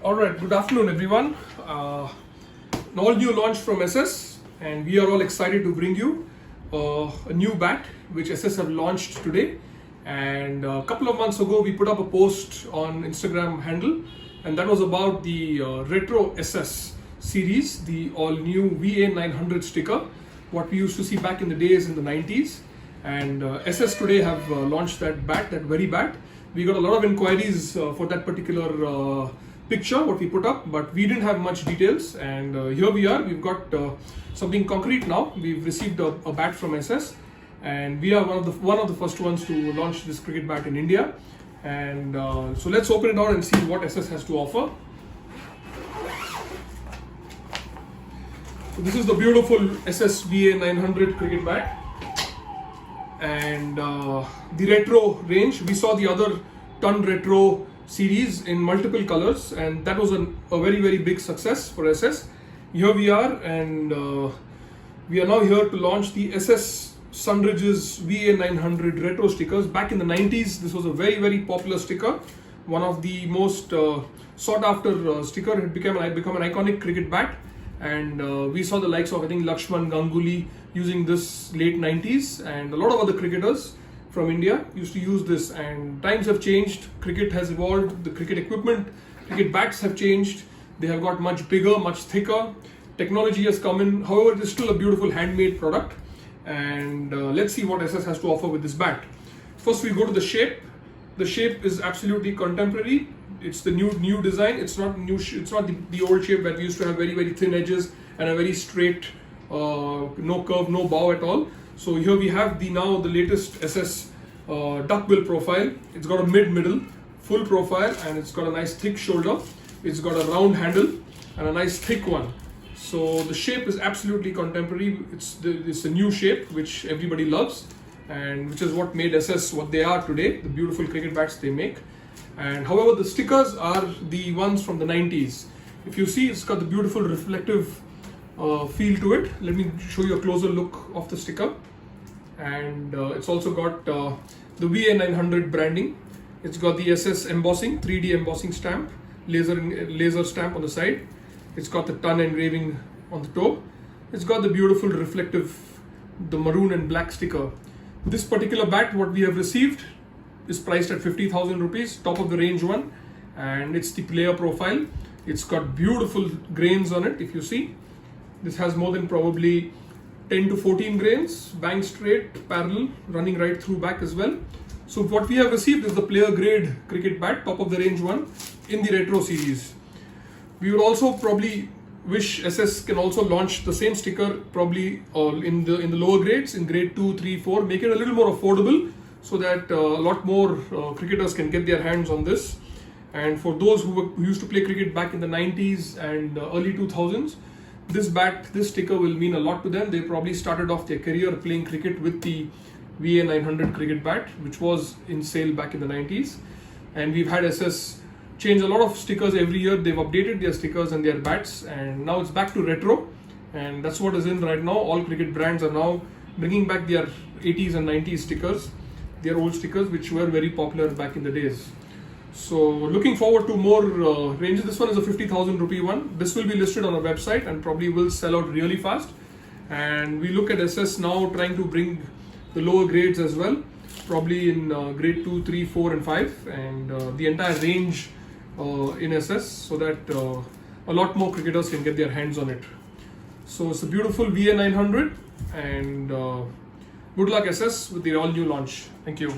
Alright, good afternoon everyone. An all new launch from SS, and we are all excited to bring you a new bat which SS have launched today. And a couple of months ago we put up a post on Instagram handle, and that was about the Retro SS series, the all new VA900 sticker, what we used to see back in the days in the 90s. And SS today have launched that bat, that very bat. We got a lot of inquiries for that particular picture what we put up, but we didn't have much details, and here we are. We've got something concrete now. We've received a bat from SS, and we are one of the first ones to launch this cricket bat in India. And so let's open it out and see what SS has to offer. So this is the beautiful SS VA900 cricket bat, and the retro range. We saw the other Ton Retro series in multiple colors, and that was a very big success for SS. Here we are, and we are now here to launch the SS Sunridge's VA900 retro stickers. Back in the 90s, this was a very popular sticker, one of the most sought after sticker. It had become an iconic cricket bat, and we saw the likes of, I think, Lakshman Ganguly using this late 90s, and a lot of other cricketers from India used to use this. And times have changed, cricket has evolved, the cricket equipment, cricket bats have changed, they have got much bigger, much thicker, technology has come in. However, it is still a beautiful handmade product, and let's see what SS has to offer with this bat. First we go to the shape. The shape is absolutely contemporary. It's the new design. It's not new. It's not the old shape that we used to have very thin edges and a very straight, no curve, no bow at all. So here we have the latest SS duckbill profile. It's got a middle, full profile, and it's got a nice thick shoulder. It's got a round handle and a nice thick one. So the shape is absolutely contemporary. It's a new shape which everybody loves, and which is what made SS what they are today, the beautiful cricket bats they make. And however, the stickers are the ones from the 90s. If you see, it's got the beautiful reflective feel to it. Let me show you a closer look of the sticker. And it's also got the VA900 branding. It's got the SS embossing, 3D embossing stamp, laser stamp on the side. It's got the Ton engraving on the toe. It's got the beautiful reflective, the maroon and black sticker. This particular bat, what we have received, is priced at 50,000 rupees, top of the range one, and it's the player profile. It's got beautiful grains on it. If you see, this has more than probably 10 to 14 grains, bang straight, parallel, running right through back as well. So what we have received is the player grade cricket bat, top of the range one, in the retro series. We would also probably wish SS can also launch the same sticker probably in the lower grades, in grade 2, 3, 4, make it a little more affordable so that a lot more cricketers can get their hands on this. And for those who used to play cricket back in the 90s and early 2000s, this sticker will mean a lot to them. They probably started off their career playing cricket with the VA900 cricket bat, which was in sale back in the 90s. And we've had SS change a lot of stickers every year. They've updated their stickers and their bats, and now it's back to retro, and that's what is in right now. All cricket brands are now bringing back their 80s and 90s stickers, their old stickers, which were very popular back in the days. So looking forward to more ranges. This one is a 50,000 rupee one. This will be listed on our website and probably will sell out really fast. And we look at SS now trying to bring the lower grades as well, probably in grade 2, 3, 4 and 5, and the entire range in SS, so that a lot more cricketers can get their hands on it. So it's a beautiful VA900, and good luck SS with the all new launch. Thank you.